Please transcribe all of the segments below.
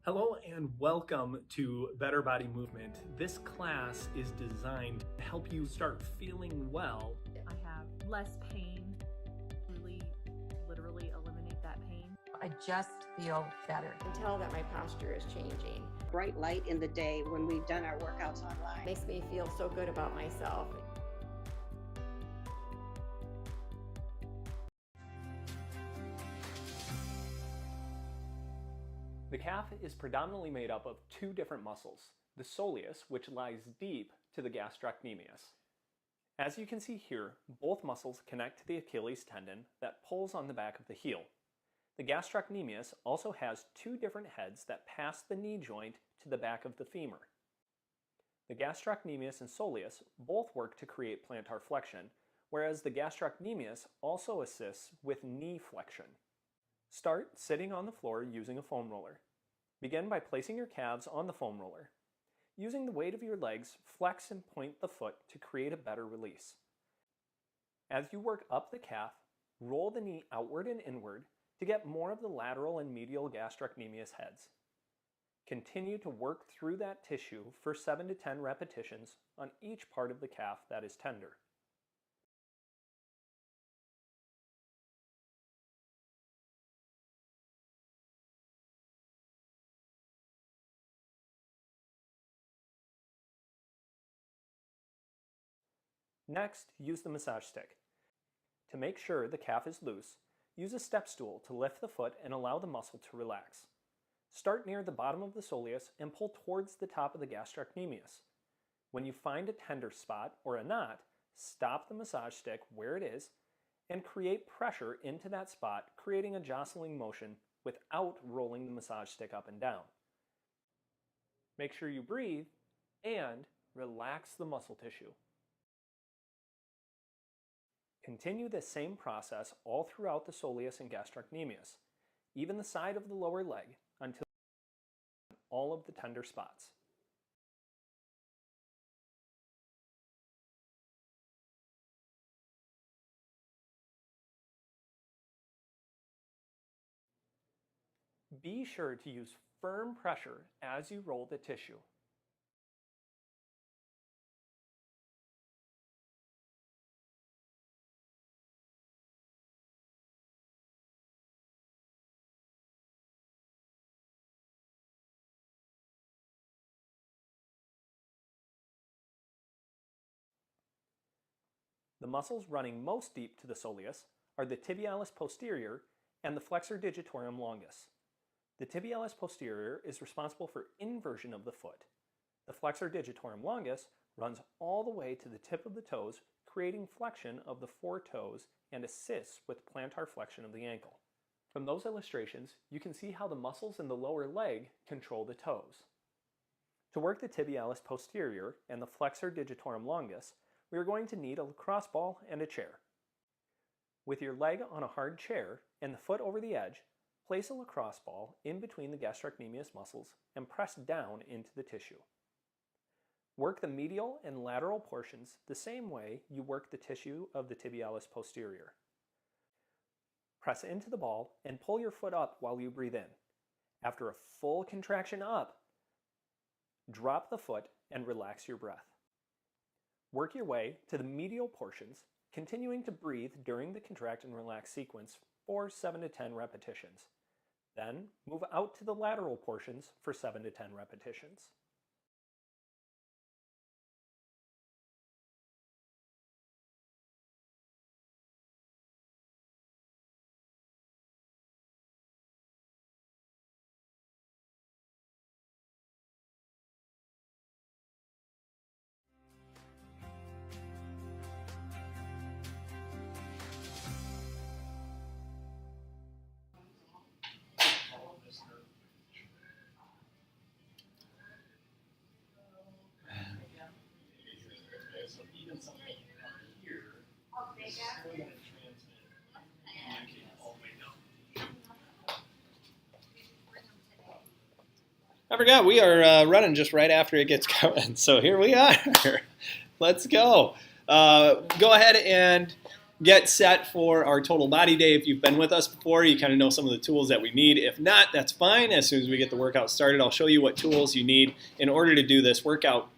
Hello and welcome to Better Body Movement. This class is designed to help you start feeling well. I have less pain, literally eliminate that pain. I just feel better. I can tell that my posture is changing. Bright light in the day when we've done our workouts online. It makes me feel so good about myself. The calf is predominantly made up of two different muscles, the soleus, which lies deep to the gastrocnemius. As you can see here, both muscles connect to the Achilles tendon that pulls on the back of the heel. The gastrocnemius also has two different heads that pass the knee joint to the back of the femur. The gastrocnemius and soleus both work to create plantar flexion, whereas the gastrocnemius also assists with knee flexion. Start sitting on the floor using a foam roller. Begin by placing your calves on the foam roller. Using the weight of your legs, flex and point the foot to create a better release. As you work up the calf, roll the knee outward and inward to get more of the lateral and medial gastrocnemius heads. Continue to work through that tissue for 7 to 10 repetitions on each part of the calf that is tender. Next, use the massage stick. To make sure the calf is loose, use a step stool to lift the foot and allow the muscle to relax. Start near the bottom of the soleus and pull towards the top of the gastrocnemius. When you find a tender spot or a knot, stop the massage stick where it is and create pressure into that spot, creating a jostling motion without rolling the massage stick up and down. Make sure you breathe and relax the muscle tissue. Continue this same process all throughout the soleus and gastrocnemius, even the side of the lower leg, until all of the tender spots. Be sure to use firm pressure as you roll the tissue. The muscles running most deep to the soleus are the tibialis posterior and the flexor digitorum longus. The tibialis posterior is responsible for inversion of the foot. The flexor digitorum longus runs all the way to the tip of the toes, creating flexion of the four toes and assists with plantar flexion of the ankle. From those illustrations, you can see how the muscles in the lower leg control the toes. To work the tibialis posterior and the flexor digitorum longus, we are going to need a lacrosse ball and a chair. With your leg on a hard chair and the foot over the edge, place a lacrosse ball in between the gastrocnemius muscles and press down into the tissue. Work the medial and lateral portions the same way you work the tissue of the tibialis posterior. Press into the ball and pull your foot up while you breathe in. After a full contraction up, drop the foot and relax your breath. Work your way to the medial portions, continuing to breathe during the contract and relax sequence for 7 to 10 repetitions. Then move out to the lateral portions for 7 to 10 repetitions. I forgot we are running just right after it gets going. So here we are. Let's go. Go ahead and get set for our total body day. If you've been with us before, you kind of know some of the tools that we need. If not, that's fine. As soon as we get the workout started, I'll show you what tools you need in order to do this workout.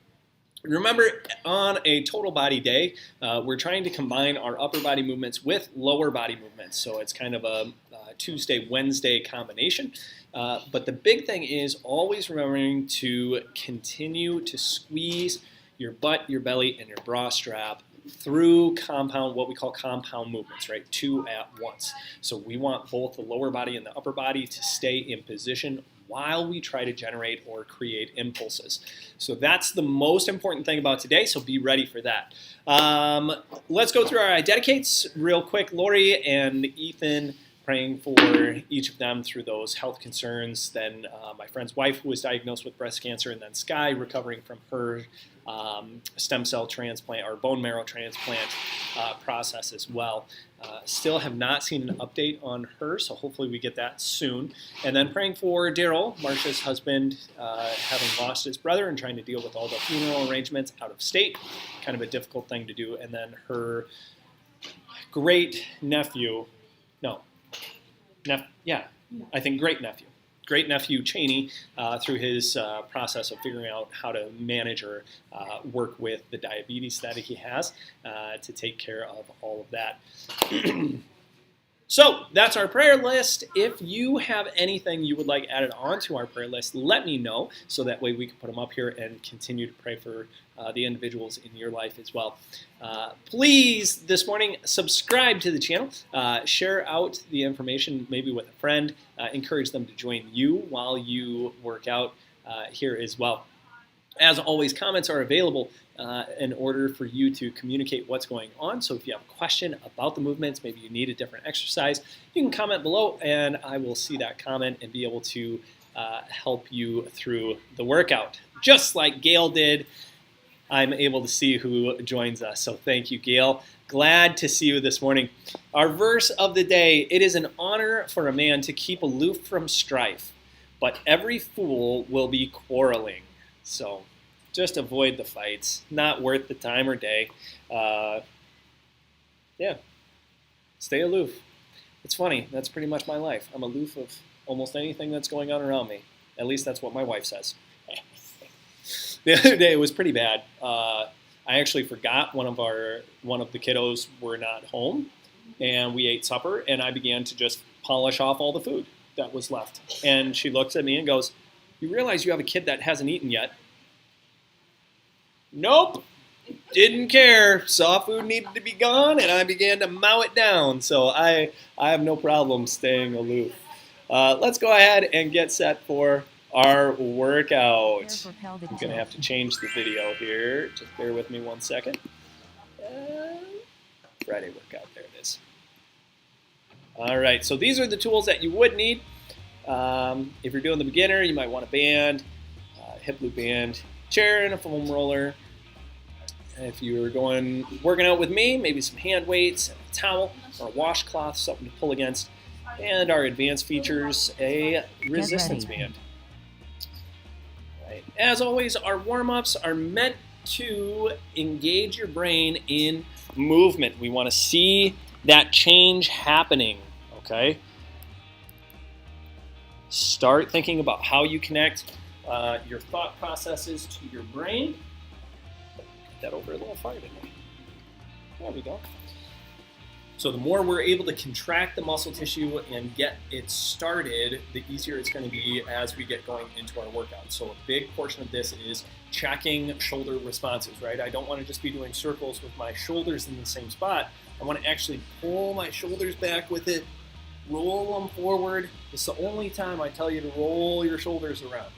Remember, on a total body day, we're trying to combine our upper body movements with lower body movements. So it's kind of a Tuesday, Wednesday combination. But the big thing is always remembering to continue to squeeze your butt, your belly, and your bra strap through what we call compound movements, right? 2 at once. So we want both the lower body and the upper body to stay in position while we try to generate or create impulses. So that's the most important thing about today, so be ready for that. Let's go through our I dedicates real quick. Lori and Ethan, praying for each of them through those health concerns. Then my friend's wife, who was diagnosed with breast cancer, and then Sky recovering from her stem cell transplant or bone marrow transplant process as well. Still have not seen an update on her, so hopefully we get that soon. And then praying for Daryl, Marcia's husband, having lost his brother and trying to deal with all the funeral arrangements out of state. Kind of a difficult thing to do. And then her great nephew Cheney, through his process of figuring out how to manage or work with the diabetes that he has to take care of all of that. So that's our prayer list. If you have anything you would like added on to our prayer list, let me know, so that way we can put them up here and continue to pray for the individuals in your life as well. Please, this morning, subscribe to the channel. Share out the information maybe with a friend. Encourage them to join you while you work out here as well. As always, comments are available in order for you to communicate what's going on. So if you have a question about the movements, maybe you need a different exercise, you can comment below and I will see that comment and be able to help you through the workout. Just like Gail did, I'm able to see who joins us. So thank you, Gail. Glad to see you this morning. Our verse of the day: it is an honor for a man to keep aloof from strife, but every fool will be quarreling. So just avoid the fights. Not worth the time or day. Stay aloof. It's funny. That's pretty much my life. I'm aloof of almost anything that's going on around me. At least that's what my wife says. The other day it was pretty bad. I actually forgot one of the kiddos were not home, and we ate supper, and I began to just polish off all the food that was left. And she looks at me and goes, "You realize you have a kid that hasn't eaten yet?" Nope. Didn't care. Saw food needed to be gone, and I began to mow it down. So I have no problem staying aloof. Let's go ahead and get set for our workout. I'm going to have to change the video here. Just bear with me 1 second. Friday workout. There it is. All right. So these are the tools that you would need. If you're doing the beginner, you might want a band, hip loop band, chair, and a foam roller. If you're working out with me, maybe some hand weights, and a towel, or a washcloth, something to pull against, and our advanced features, a resistance band. Right. As always, our warm-ups are meant to engage your brain in movement. We want to see that change happening, okay? Start thinking about how you connect your thought processes to your brain. That over a little far, didn't we? There we go. So the more we're able to contract the muscle tissue and get it started, the easier it's going to be as we get going into our workout. So a big portion of this is checking shoulder responses, right? I don't want to just be doing circles with my shoulders in the same spot. I want to actually pull my shoulders back with it, roll them forward. It's the only time I tell you to roll your shoulders around.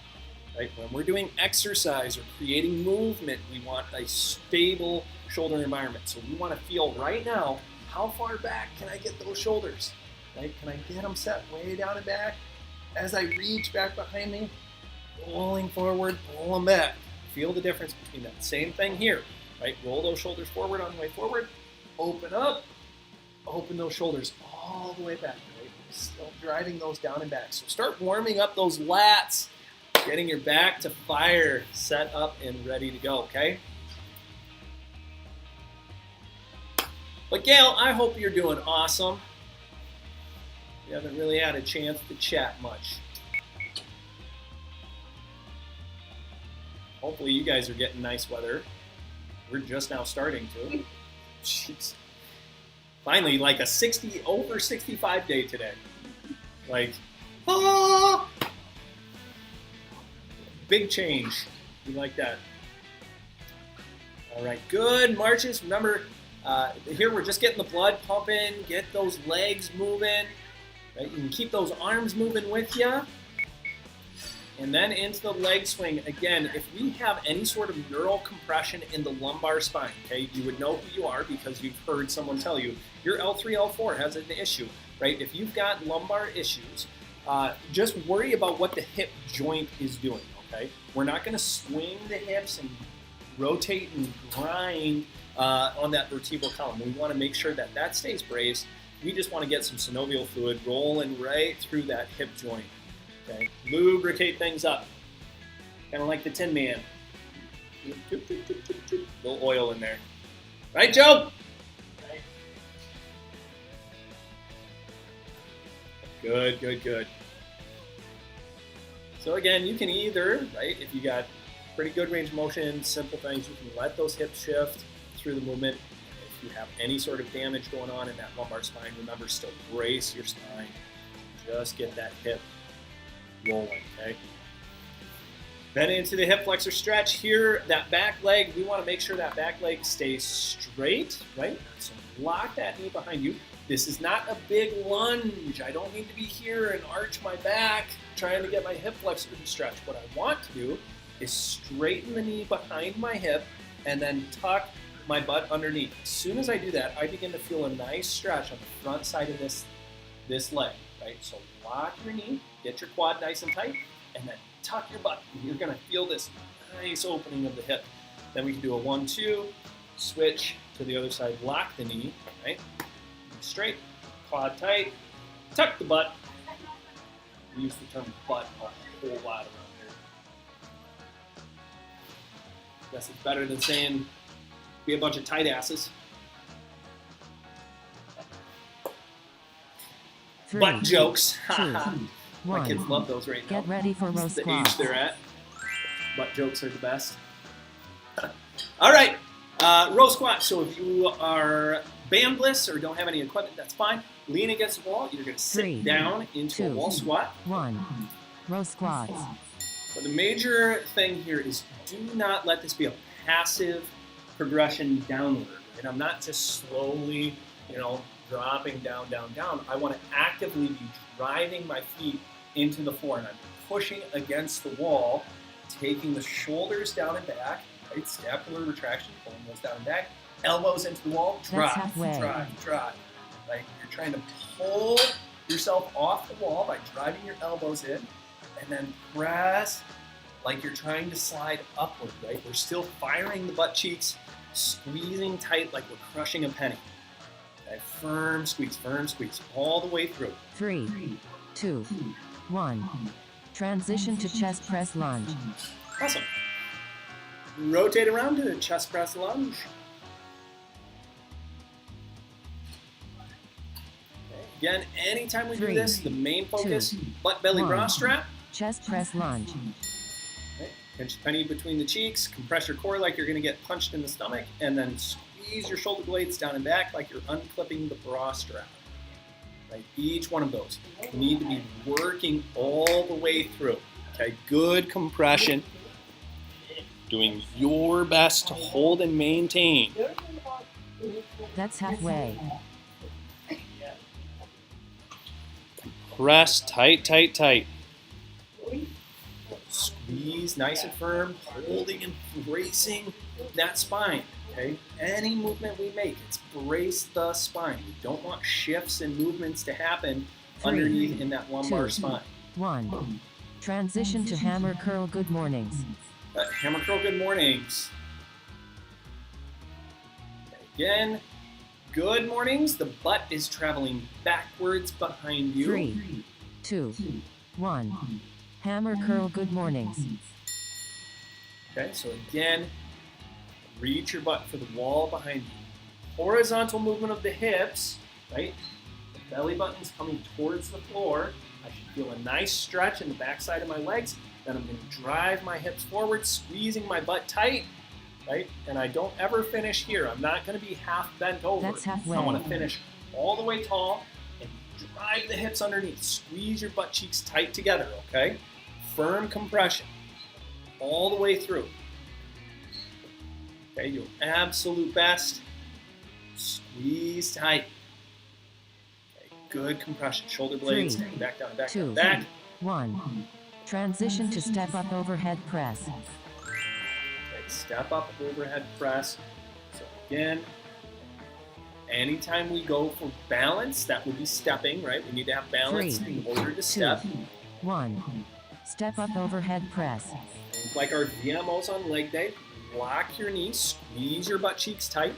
Right? When we're doing exercise or creating movement, we want a stable shoulder environment. So we want to feel right now, how far back can I get those shoulders? Right? Can I get them set way down and back? As I reach back behind me, rolling forward, pull them back. Feel the difference between that. Same thing here, right? Roll those shoulders forward on the way forward, open up, open those shoulders all the way back. Right? Still driving those down and back. So start warming up those lats. Getting your back to fire, set up and ready to go, okay? But Gail, I hope you're doing awesome. We haven't really had a chance to chat much. Hopefully you guys are getting nice weather. We're just now starting to. Jeez. Finally, like a over 65 day today. Like, ah! Big change. We like that. All right, good marches. Remember, here we're just getting the blood pumping, get those legs moving. Right? You can keep those arms moving with you. And then into the leg swing. Again, if we have any sort of neural compression in the lumbar spine, okay, you would know who you are because you've heard someone tell you your L3, L4 has an issue, right? If you've got lumbar issues, just worry about what the hip joint is doing, okay? We're not going to swing the hips and rotate and grind on that vertebral column. We want to make sure that that stays braced. We just want to get some synovial fluid rolling right through that hip joint. Okay, lubricate things up, kind of like the Tin Man. Little oil in there, right, Joe? Good, good, good. So again, you can either, right, if you got pretty good range of motion, simple things, you can let those hips shift through the movement. If you have any sort of damage going on in that lumbar spine, remember, still brace your spine. Just get that hip rolling, okay? Then into the hip flexor stretch here, that back leg, we want to make sure that back leg stays straight, right? So lock that knee behind you. This is not a big lunge. I don't need to be here and arch my back trying to get my hip flexor to stretch. What I want to do is straighten the knee behind my hip and then tuck my butt underneath. As soon as I do that, I begin to feel a nice stretch on the front side of this leg, right? So lock your knee, get your quad nice and tight, and then tuck your butt. You're gonna feel this nice opening of the hip. Then we can do a 1-2, switch to the other side, lock the knee, right? Straight, quad tight, tuck the butt. We use the term butt a whole lot around here. Guess it's better than saying be a bunch of tight asses. 3, Butt jokes. 2, My 1. kids love those right now. Get ready for row This is the squats. age they're at. Butt jokes are the best. All right, row squat. So if you are bandless or don't have any equipment, that's fine. Lean against the wall. You're going to sit 3, down into a 2, wall squat. 1. Row squats. But the major thing here is do not let this be a passive progression downward. And I'm not just slowly, dropping down, down, down. I want to actively be driving my feet into the floor, and I'm pushing against the wall, taking the shoulders down and back, right? Scapular retraction, pulling those down and back, elbows into the wall, drive, halfway. drive. Right? You're trying to pull yourself off the wall by driving your elbows in, and then press like you're trying to slide upward, right? We're still firing the butt cheeks, squeezing tight like we're crushing a penny. Okay, firm squeeze, all the way through. 3, 2, 1. Transition to chest press lunge. Awesome. Rotate around to a chest press lunge. Okay. Again, anytime we do 3, this, the main focus, 2, butt belly 1. bra strap. Chest press lunge. Okay. Pinch the penny between the cheeks, compress your core like you're going to get punched in the stomach, and then squeeze your shoulder blades down and back like you're unclipping the bra strap. Right? Each one of those. You need to be working all the way through. Okay, good compression. Doing your best to hold and maintain. That's halfway. Press tight, tight, tight. Squeeze nice and firm, holding and bracing that spine. Okay? Any movement we make, it's brace the spine. We don't want shifts and movements to happen 3, underneath in that lumbar 2, spine. 1. Transition to hammer curl good mornings. Hammer curl good mornings. Again, good mornings. The butt is traveling backwards behind you. 3, 2, 1. Hammer curl good mornings. Okay, so again, reach your butt for the wall behind you. horizontal movement of the hips, right? The belly button's coming towards the floor. I should feel a nice stretch in the backside of my legs. Then I'm going to drive my hips forward, squeezing my butt tight, right? And I don't ever finish here. I'm not going to be half bent over. That's halfway. I want to finish all the way tall and drive the hips underneath. Squeeze your butt cheeks tight together, okay? Firm compression all the way through. Okay, your absolute best. Squeeze tight. Okay, good compression. Shoulder blades, 3, back down, back 2, down, back. 1. Transition to step up overhead press. Okay, step up overhead press. So again, anytime we go for balance, that would be stepping, right? We need to have balance 3, in order to 2, step. 1. Step up overhead press. Like our VMOs on leg day, lock your knees, squeeze your butt cheeks tight,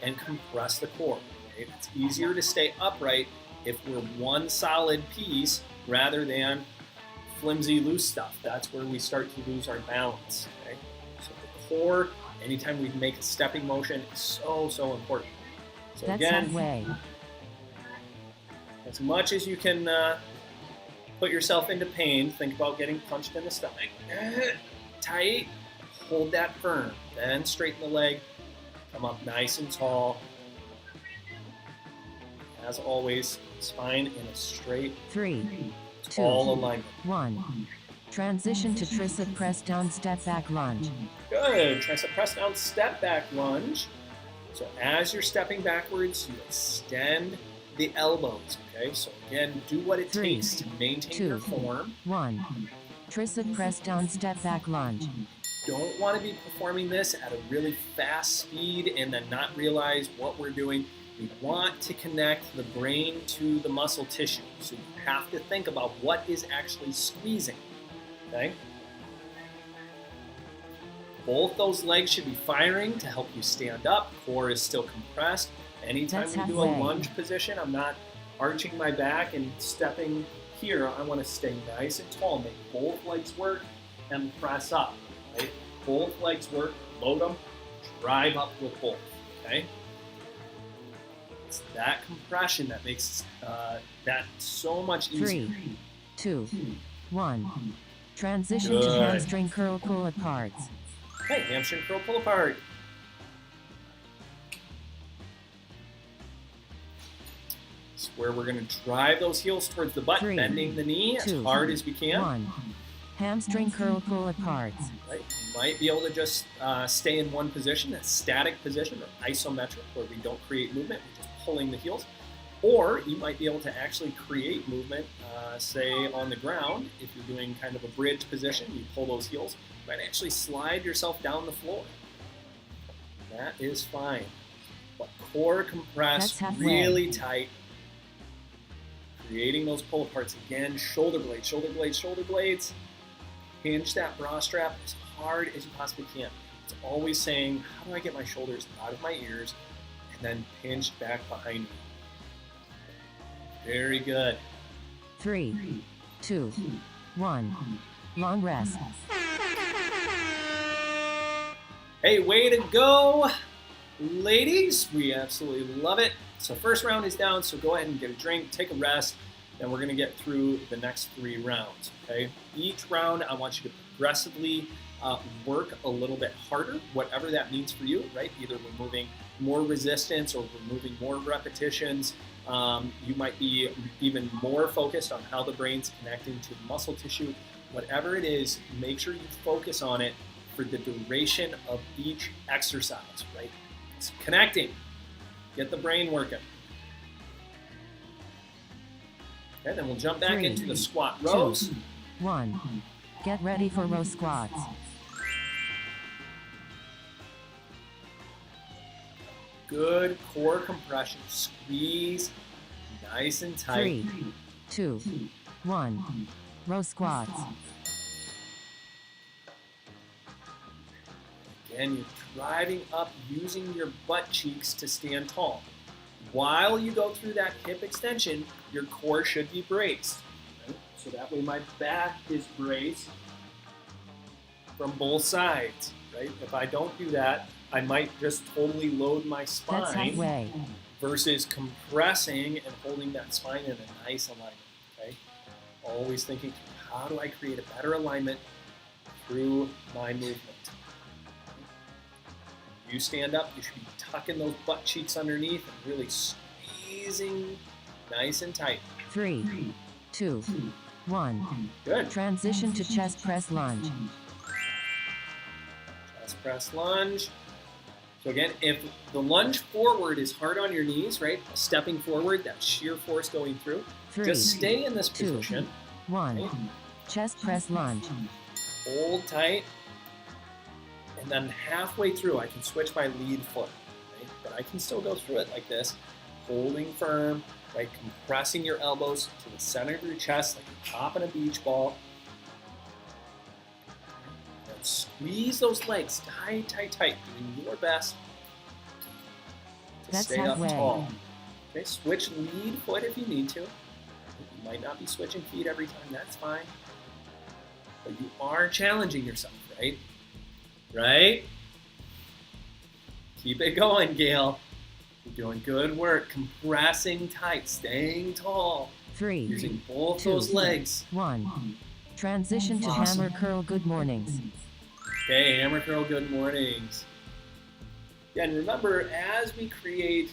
and compress the core. Okay? It's easier to stay upright if we're one solid piece rather than flimsy loose stuff. That's where we start to lose our balance. Okay? So the core, anytime we make a stepping motion, is so important. So That's again, halfway. as much as you can put yourself into pain, think about getting punched in the stomach. Tight, hold that firm, then straighten the leg, come up nice and tall. As always, spine in a straight, 3, 2, tall alignment. 1. Transition to tricep press down step back lunge. Good, tricep press down, step back lunge. So as you're stepping backwards, you extend the elbows, okay? So again, do what it 3, takes to maintain 2, your form. 1. Tricep press down step back lunge. Don't want to be performing this at a really fast speed and then not realize what we're doing. We want to connect the brain to the muscle tissue. So you have to think about what is actually squeezing, okay? Both those legs should be firing to help you stand up. Core is still compressed. Anytime That's we do a halfway. lunge position, I'm not arching my back and stepping here. I want to stay nice and tall. Make both legs work and press up. Right? Both legs work. Load them. Drive up with both. Okay. It's that compression that makes that so much easier. 3, 2, 1. Transition to Good. hamstring curl pull aparts. Okay, hamstring curl pull apart. It's where we're going to drive those heels towards the butt, 3, bending the knee as 2, hard as we can. 1. Hamstring curl pull aparts. Right? You might be able to just stay in one position, a static position or isometric, where we don't create movement, we're just pulling the heels. Or you might be able to actually create movement, say on the ground. If you're doing kind of a bridge position, you pull those heels, you might actually slide yourself down the floor. That is fine. But core compressed, That's halfway. really tight. Creating those pull aparts again, shoulder blades, shoulder blades, shoulder blades. Hinge that bra strap as hard as you possibly can. It's always saying, how do I get my shoulders out of my ears and then pinched back behind me? Very good. 3, 2, 1. Long rest. Hey, way to go, ladies. We absolutely love it. So first round is down, so go ahead and get a drink, take a rest, then we're going to get through the next 3 rounds, okay? Each round, I want you to progressively work a little bit harder, whatever that means for you, right? Either removing more resistance or removing more repetitions. You might be even more focused on how the brain's connecting to the muscle tissue. Whatever it is, make sure you focus on it for the duration of each exercise, right? It's connecting. Get the brain working. Okay, then we'll jump back 3, into the squat 2, rows. 1. Get ready for row squats. Good core compression. Squeeze nice and tight. 3, 2, 1. Row squats. Again, you're driving up using your butt cheeks to stand tall. While you go through that hip extension, your core should be braced. Right? So that way my back is braced from both sides. right? If I don't do that, I might just totally load my That's spine halfway. versus compressing and holding that spine in a nice alignment, okay? Always thinking, how do I create a better alignment through my movement? You stand up, you should be tucking those butt cheeks underneath and really squeezing nice and tight. 3, 2, 1. Good. Transition to chest press lunge. Chest press lunge. So again, if the lunge forward is hard on your knees, right? Stepping forward, that sheer force going through. 3, Just stay in this 2, position. 1. Chest press lunge. Hold tight. And then halfway through, I can switch my lead foot. Right? But I can still go through it like this, holding firm, right? Compressing your elbows to the center of your chest like you're popping a beach ball. And squeeze those legs tight, tight, tight. Doing your best to That's stay up halfway. tall. Okay, switch lead foot if you need to. You might not be switching feet every time, that's fine. But you are challenging yourself, right? Right? Keep it going, Gail. You're doing good work. Compressing tight, staying tall. 3, Using both 2, those legs. 1. Transition to Awesome. hammer curl good mornings. Okay, hammer curl good mornings. Yeah, and remember, as we create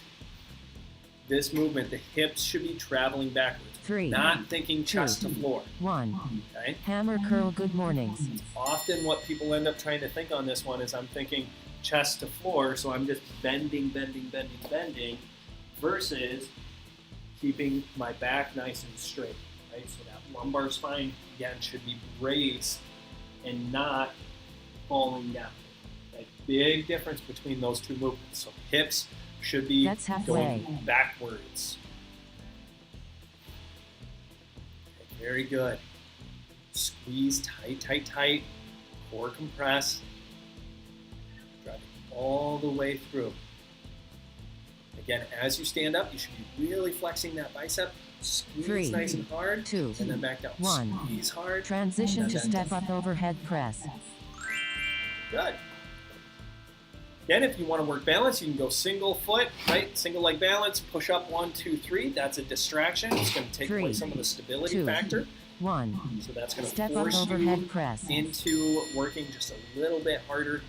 this movement, the hips should be traveling backwards. 3, Not thinking chest to floor. 1. Okay? Hammer curl good mornings. Often what people end up trying to think on this one is I'm thinking chest to floor, so I'm just bending, bending, bending, bending, versus keeping my back nice and straight, right? So that lumbar spine, again, should be braced and not falling down. Right? Big difference between those two movements. So hips should be That's halfway. going backwards. Okay, very good. Squeeze tight, tight, tight. Core compress. Drive it all the way through. Again, as you stand up, you should be really flexing that bicep. Squeeze 3, nice and hard. 2, And then back down. 1. Squeeze hard. Transition and to then step up overhead press. Good. Again, if you want to work balance, you can go single foot, right? Single leg balance, push up 1, 2, 3. That's a distraction. It's going to take 3, away some of the stability 2, factor. 1. So that's going to Step up force overhead you press. into working just a little bit harder.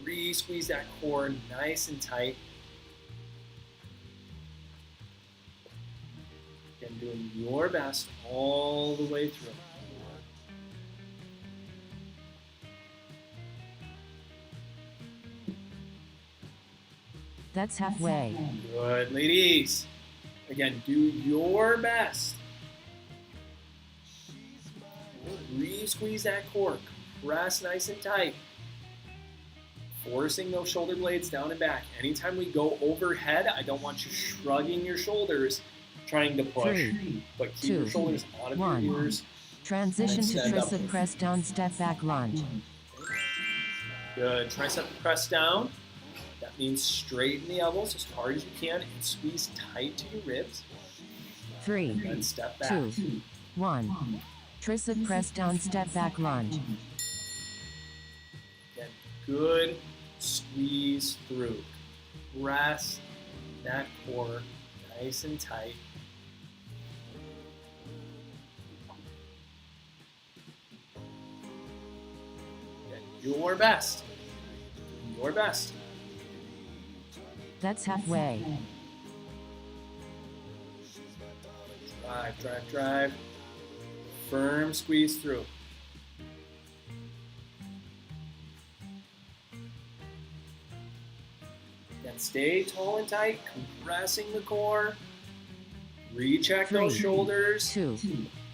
Re-squeeze that core nice and tight. Again, doing your best all the way through. That's halfway. Good, ladies. Again, do your best. Re-squeeze that core. Compress nice and tight. Forcing those shoulder blades down and back. Anytime we go overhead, I don't want you shrugging your shoulders, trying to push. 3, But keep 2, your shoulders out of 1. your ears. Transition to Stand up. tricep press down step back lunge. Good. Tricep press down. That means straighten the elbows as hard as you can and squeeze tight to your ribs. 3, And then step back. 2, 1. Tricep press down step back lunge. Again, good squeeze through. Press that core nice and tight. Again, your best. Your best. That's halfway. Drive, drive, drive. Firm squeeze through. Again, stay tall and tight, compressing the core. Recheck those 3, shoulders. 2,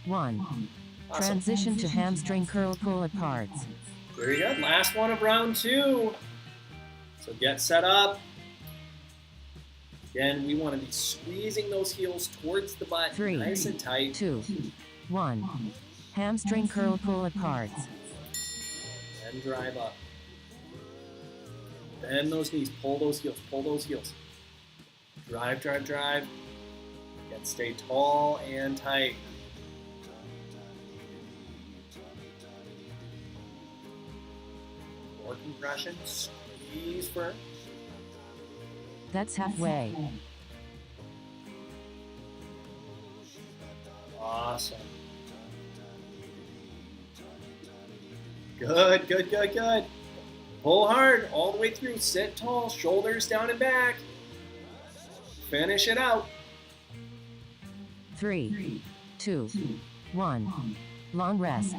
1. Awesome. Transition to hamstring curl pull aparts. Very good. Last one of round 2. So get set up. Again, we want to be squeezing those heels towards the butt, 3, nice and tight. 2, 1. Hamstring curl pull aparts. And drive up. Bend those knees, pull those heels, pull those heels. Drive, drive, drive. Again, stay tall and tight. More compression, squeeze firm. That's halfway. Awesome. Good, good, good, good. Pull hard all the way through. Sit tall, shoulders down and back. Finish it out. 3, 2, 1. Long rest.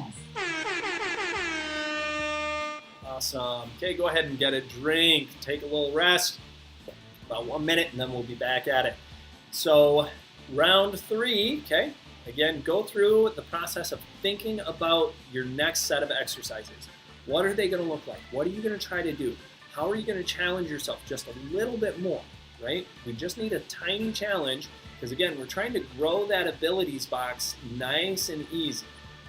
Awesome. Okay, go ahead and get a drink. Take a little rest. About 1 minute, and then we'll be back at it. So, round 3, okay? Again, go through the process of thinking about your next set of exercises. What are they going to look like? What are you going to try to do? How are you going to challenge yourself just a little bit more, right? We just need a tiny challenge because, again, we're trying to grow that abilities box nice and easy,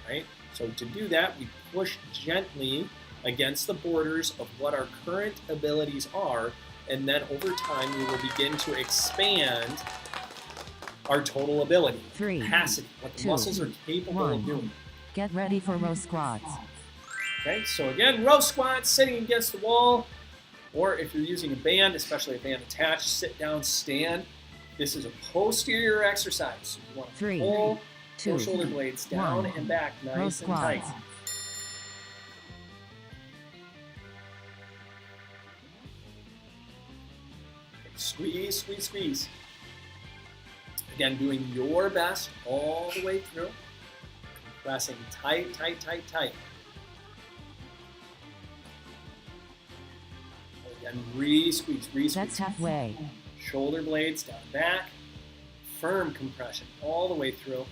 right? So to do that, we push gently against the borders of what our current abilities are, and then over time, we will begin to expand our total ability, 3, capacity, what the 2, muscles are capable 1. of doing. Get ready for row squats. Okay, so again, row squats, sitting against the wall, or if you're using a band, especially a band attached, sit down, stand. This is a posterior exercise. So you want to 3, pull 2, your shoulder blades down 1. and back, Row nice and tight. squats. Squeeze, squeeze, squeeze. Again, doing your best all the way through. Pressing tight, tight, tight, tight. Again, re-squeeze, re-squeeze. That's halfway. Shoulder blades down back. Firm compression all the way through.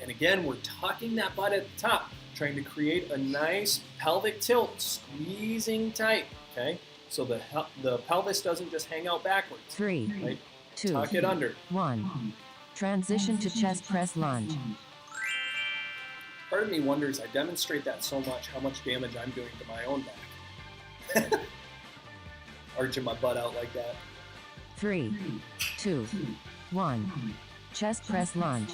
And again, we're tucking that butt at the top, trying to create a nice pelvic tilt, squeezing tight, okay? So the pelvis doesn't just hang out backwards. 3, Right? 2, Tuck it under. 1. Transition to chest press lunge. Part of me wonders, I demonstrate that so much, how much damage I'm doing to my own back. Arching my butt out like that. 3, 2, 1. Chest press lunge.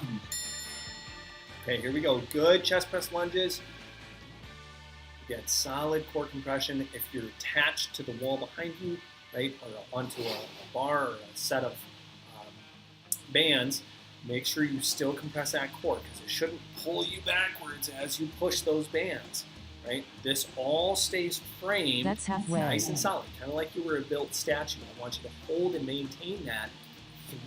Okay, here we go. Good chest press lunges. Get solid core compression. If you're attached to the wall behind you, right, or onto a bar or a set of bands, make sure you still compress that core because it shouldn't pull you backwards as you push those bands, right? This all stays framed. That's halfway. Nice and solid, kind of like you were a built statue. I want you to hold and maintain that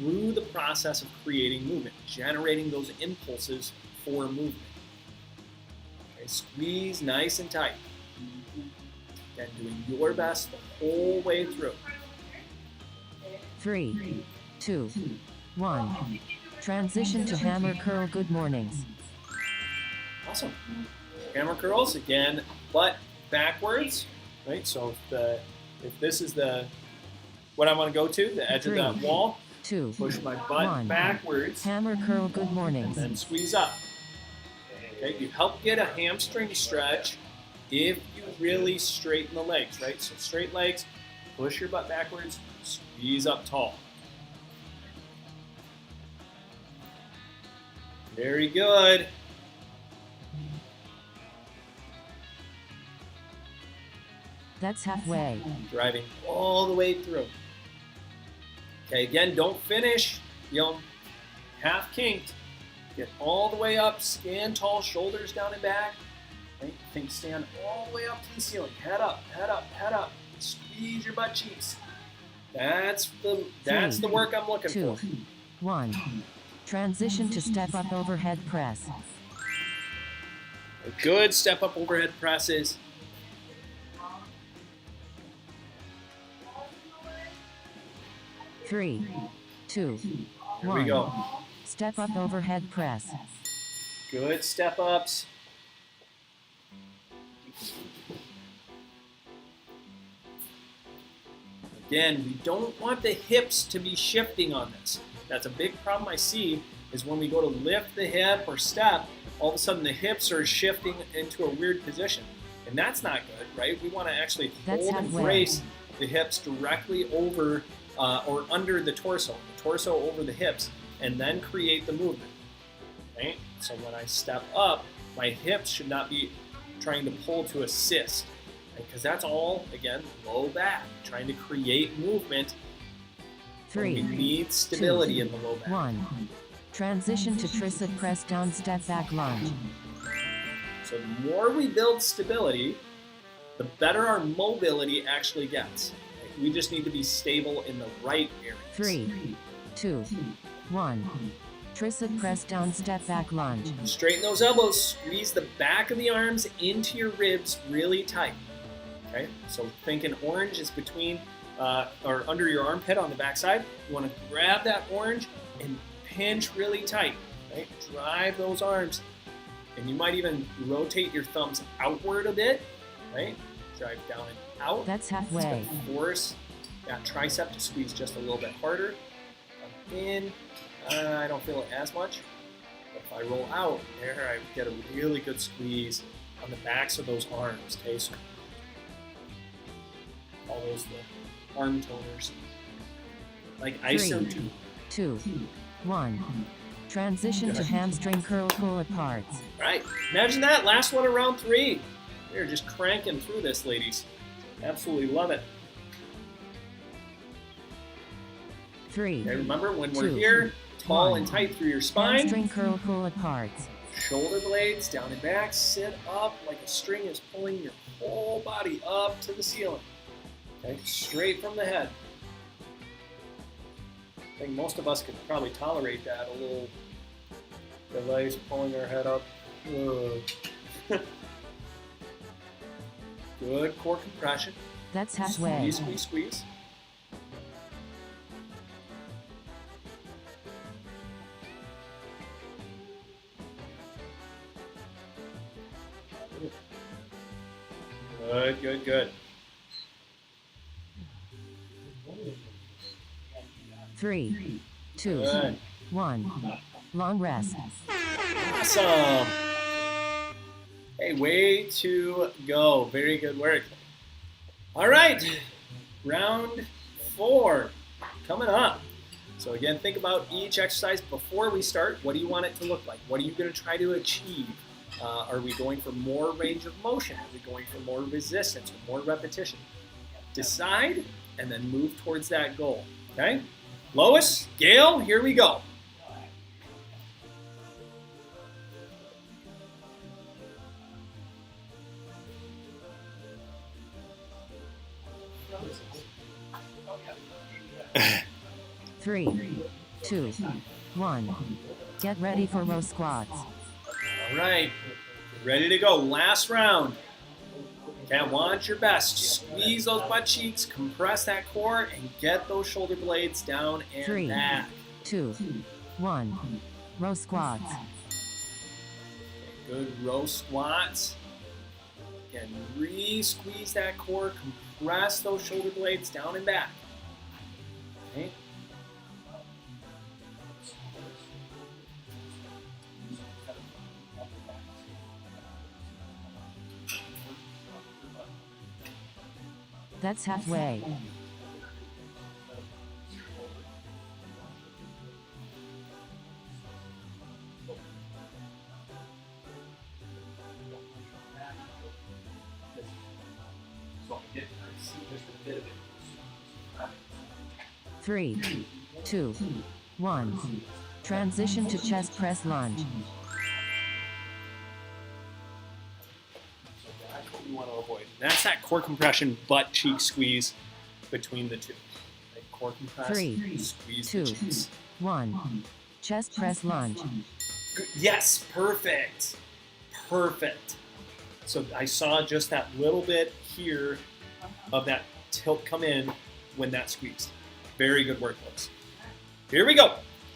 through the process of creating movement, generating those impulses for movement. Okay, squeeze nice and tight. Again, doing your best the whole way through. 3, 2, 1. Transition to hammer curl good mornings. Awesome. Hammer curls, again, butt backwards, right? So if this is what I want to go to, the edge of that 3, wall, 2, push my butt 1. backwards, Hammer curl good and mornings. then squeeze up. Okay, you help get a hamstring stretch if you really straighten the legs, right? So straight legs, push your butt backwards, squeeze up tall. Very good. That's halfway. Driving all the way through. Okay, again, don't finish, half kinked. Get all the way up, stand tall, shoulders down and back. Right? Think stand all the way up to the ceiling. Head up, head up, head up. Squeeze your butt cheeks. That's the work I'm looking 2, for. 1. Transition to step up overhead press. Good step up overhead presses. Three, 2, Here 1. we go. Step up overhead press. Good step ups. Again, we don't want the hips to be shifting on this. That's a big problem I see is when we go to lift the hip or step, all of a sudden the hips are shifting into a weird position. And that's not good, right? We want to actually That's hold and halfway. brace the hips directly over or under the torso over the hips, and then create the movement, right? So when I step up, my hips should not be trying to pull to assist. Because that's all, again, low back, trying to create movement. We 3, need stability 2, in the low back. 1. Transition to tricep press down step back lunge. So the more we build stability, the better our mobility actually gets. Right? We just need to be stable in the right areas. 3, 2, 1. Tricep press down step back lunge. Straighten those elbows, squeeze the back of the arms into your ribs really tight. Okay, so think an orange is between or under your armpit on the backside. You want to grab that orange and pinch really tight. Right? Drive those arms, and you might even rotate your thumbs outward a bit. Right? Drive down and out. That's halfway. It's gonna force that tricep to squeeze just a little bit harder. In, I don't feel it as much. But if I roll out, there I get a really good squeeze on the backs of those arms. Okay, so all those the arm toners, like 3, iso 2, 1. Transition to hamstring curl pull aparts. Right, imagine that, last one around 3. We're just cranking through this, ladies. Absolutely love it. 3, Okay, remember when we're 2, here, tall 1. and tight through your spine. Hamstring curl pull aparts. Shoulder blades down and back, sit up like a string is pulling your whole body up to the ceiling. Okay, straight from the head. I think most of us could probably tolerate that, a little device pulling our head up. Good core compression. That's halfway. Squeeze, squeeze, squeeze. Good, good, good. 3, 2, Good. 1. Long rest. Awesome. Hey, way to go. Very good work. All right, round 4 coming up. So again, think about each exercise before we start. What do you want it to look like? What are you going to try to achieve? Are we going for more range of motion? Are we going for more resistance or more repetition? Decide and then move towards that goal. Okay? Lois, Gail, here we go. Three, 2, 1. Get ready for row squats. All right, ready to go. Last round. Okay, I want your best. Squeeze those butt cheeks, compress that core, and get those shoulder blades down and 3, back. 2, 1. Row squats. Good row squats. Again, re-squeeze that core, compress those shoulder blades down and back. Okay. That's halfway. Three, 2, 1. Transition to chest press lunge. That's what we want to avoid. That's that core compression, butt cheek squeeze between the two. Right? Core compress, 3, squeeze 2, the cheeks. 1. Chest press lunge. Good. Yes, perfect. Perfect. So I saw just that little bit here of that tilt come in when that squeezed. Very good work, folks. Here we go.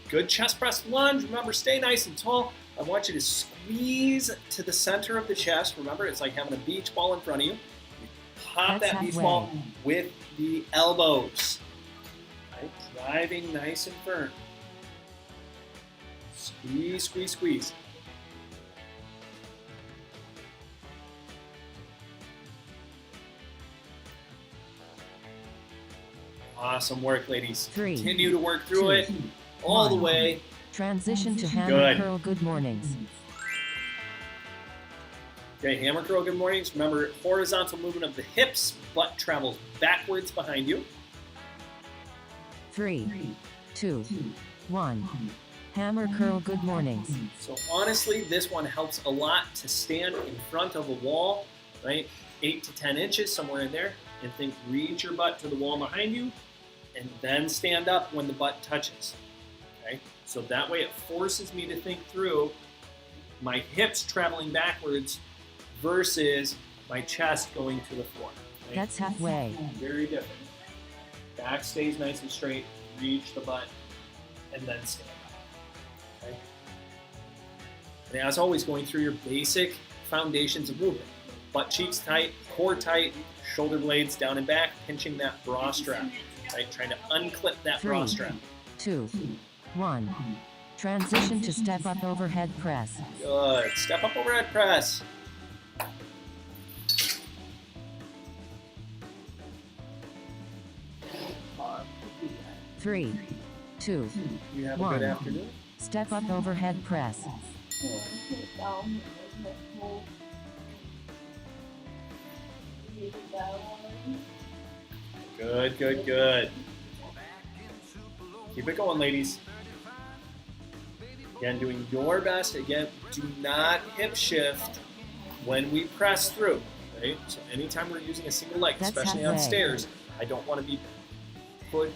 Good chest press lunge. Remember, stay nice and tall. I want you to squeeze to the center of the chest. Remember, it's like having a beach ball in front of you. You pop That's that beach halfway. ball with the elbows. Right? Driving nice and firm. Squeeze, squeeze, squeeze. Awesome work, ladies. 3, Continue to work through 2, it all the 1. way. Transition to hammer Good. curl good mornings. Okay, hammer curl good mornings. Remember, horizontal movement of the hips, butt travels backwards behind you. 3, 2, 1. Hammer curl good mornings. So honestly, this one helps a lot to stand in front of a wall, right? 8 to 10 inches, somewhere in there, and think reach your butt to the wall behind you, and then stand up when the butt touches, okay? So that way it forces me to think through my hips traveling backwards versus my chest going to the floor. Right? That's halfway. Very different. Back stays nice and straight, reach the butt, and then stand up. Okay? And as always, going through your basic foundations of movement. Butt cheeks tight, core tight, shoulder blades down and back, pinching that bra strap. Right? Trying to unclip that bra 3, strap. 2, 1. Transition to step up overhead press. Good. Step up overhead press. Three, 2, You have a 1. good afternoon. Step up overhead press. Good, good, good. Keep it going, ladies. Again, doing your best. Again, do not hip shift when we press through, right? So anytime we're using a single leg, That's especially on halfway. stairs, I don't want to be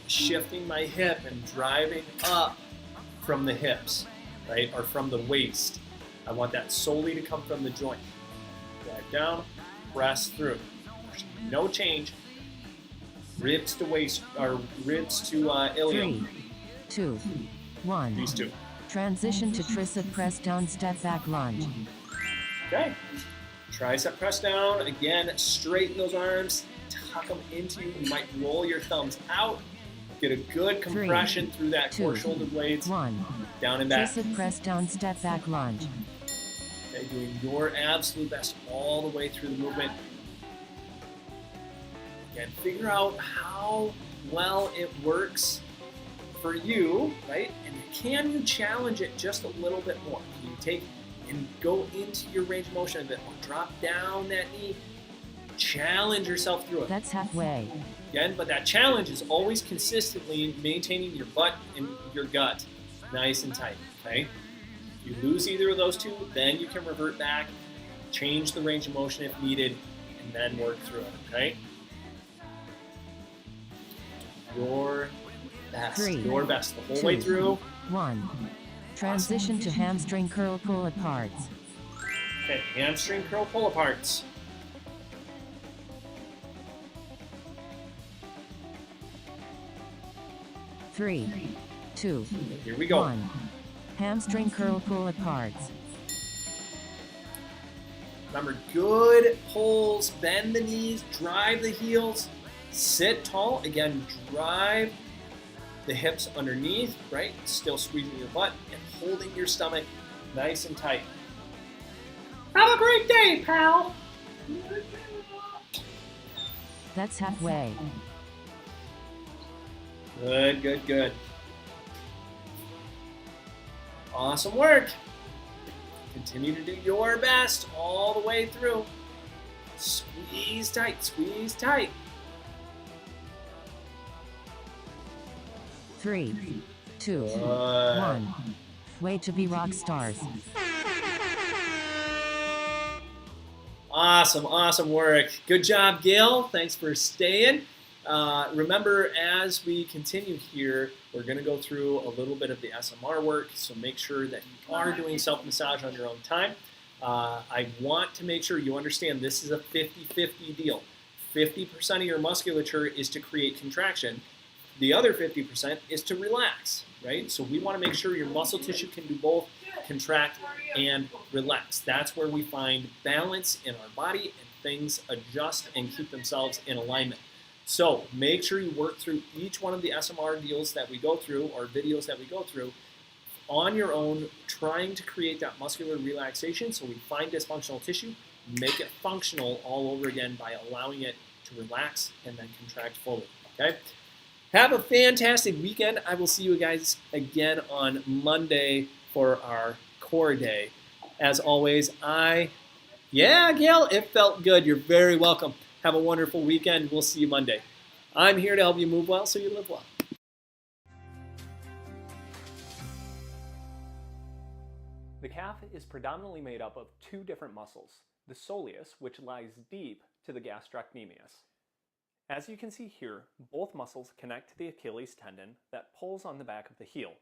shifting my hip and driving up from the hips, right? Or from the waist. I want that solely to come from the joint. Drive down, press through. No change. Ribs to waist, or ribs to ilium. 3, 2, 1. These two. Transition to tricep press down step back lunge. Okay. Tricep press down. Again, straighten those arms. Tuck them into you. You might roll your thumbs out. Get a good compression through that core 2, shoulder blades. 1. Down and back. Tricep press down step back lunge. Okay, doing your absolute best all the way through the movement. Again, figure out how well it works for you, right? And can you challenge it just a little bit more? Can you take and go into your range of motion a bit more? Drop down that knee. Challenge yourself through it. That's halfway. Again, but that challenge is always consistently maintaining your butt and your gut nice and tight, okay? If you lose either of those two, then you can revert back, change the range of motion if needed, and then work through it, okay? Your best, 3, your best the whole 2, way through. 1. Transition to hamstring curl pull aparts. Okay, hamstring curl pull aparts. Three, 2, Here we go. 1. Hamstring curl pull aparts. Remember, good pulls, bend the knees, drive the heels, sit tall. Again, drive the hips underneath, right? Still squeezing your butt and holding your stomach nice and tight. Have a great day, pal. That's halfway. Good, good, good. Awesome work. Continue to do your best all the way through. Squeeze tight, squeeze tight. 3, 2, Good. 1. Way to be rock stars. Awesome, awesome work. Good job, Gail. Thanks for staying. Remember, as we continue here, we're going to go through a little bit of the SMR work, so make sure that you are doing self-massage on your own time. I want to make sure you understand this is a 50-50 deal. 50% of your musculature is to create contraction. The other 50% is to relax, right? So we want to make sure your muscle tissue can do both, contract and relax. That's where we find balance in our body and things adjust and keep themselves in alignment. So make sure you work through each one of the SMR deals that we go through or videos that we go through on your own, trying to create that muscular relaxation so we find dysfunctional tissue, make it functional all over again by allowing it to relax and then contract fully, okay? Have a fantastic weekend. I will see you guys again on Monday for our core day. As always, I Yeah, Gail, it felt good. You're very welcome. Have a wonderful weekend. We'll see you Monday. I'm here to help you move well so you live well. The calf is predominantly made up of two different muscles, the soleus, which lies deep to the gastrocnemius. As you can see here, both muscles connect to the Achilles tendon that pulls on the back of the heel.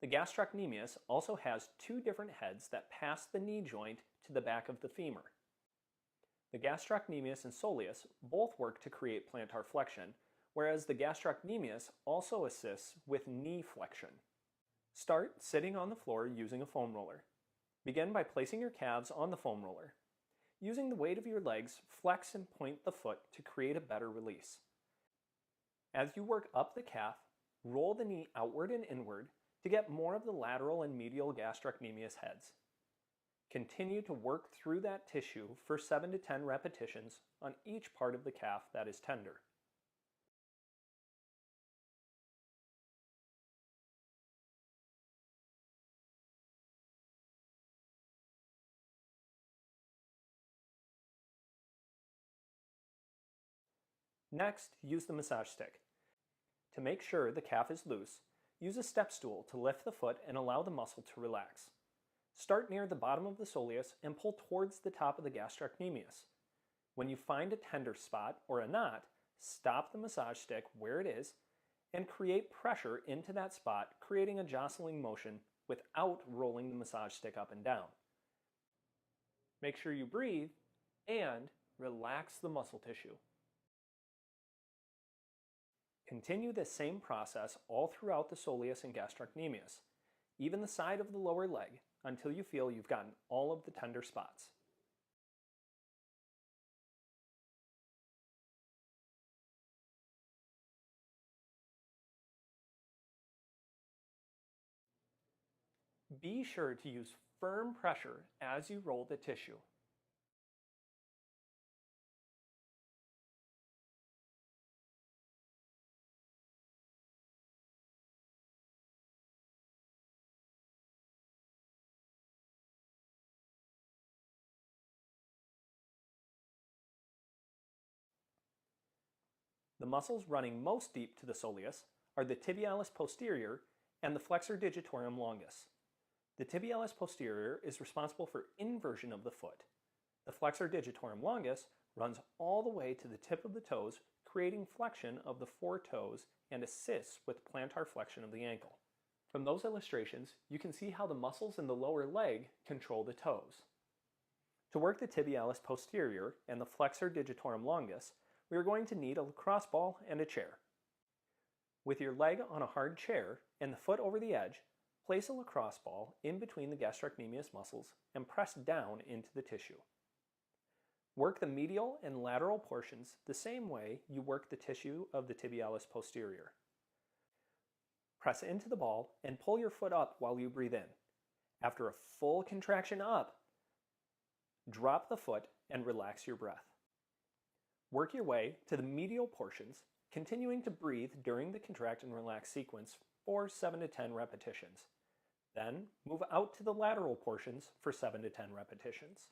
The gastrocnemius also has two different heads that pass the knee joint to the back of the femur. The gastrocnemius and soleus both work to create plantar flexion, whereas the gastrocnemius also assists with knee flexion. Start sitting on the floor using a foam roller. Begin by placing your calves on the foam roller. Using the weight of your legs, flex and point the foot to create a better release. As you work up the calf, roll the knee outward and inward to get more of the lateral and medial gastrocnemius heads. Continue to work through that tissue for 7 to 10 repetitions on each part of the calf that is tender. Next, use the massage stick. To make sure the calf is loose, use a step stool to lift the foot and allow the muscle to relax. Start near the bottom of the soleus and pull towards the top of the gastrocnemius. When you find a tender spot or a knot, stop the massage stick where it is and create pressure into that spot, creating a jostling motion without rolling the massage stick up and down. Make sure you breathe and relax the muscle tissue. Continue this same process all throughout the soleus and gastrocnemius, even the side of the lower leg, until you feel you've gotten all of the tender spots. Be sure to use firm pressure as you roll the tissue. The muscles running most deep to the soleus are the tibialis posterior and the flexor digitorum longus. The tibialis posterior is responsible for inversion of the foot. The flexor digitorum longus runs all the way to the tip of the toes, creating flexion of the four toes and assists with plantar flexion of the ankle. From those illustrations, you can see how the muscles in the lower leg control the toes. To work the tibialis posterior and the flexor digitorum longus, we are going to need a lacrosse ball and a chair. With your leg on a hard chair and the foot over the edge, place a lacrosse ball in between the gastrocnemius muscles and press down into the tissue. Work the medial and lateral portions the same way you work the tissue of the tibialis posterior. Press into the ball and pull your foot up while you breathe in. After a full contraction up, drop the foot and relax your breath. Work your way to the medial portions, continuing to breathe during the contract and relax sequence for 7 to 10 repetitions. Then move out to the lateral portions for 7 to 10 repetitions.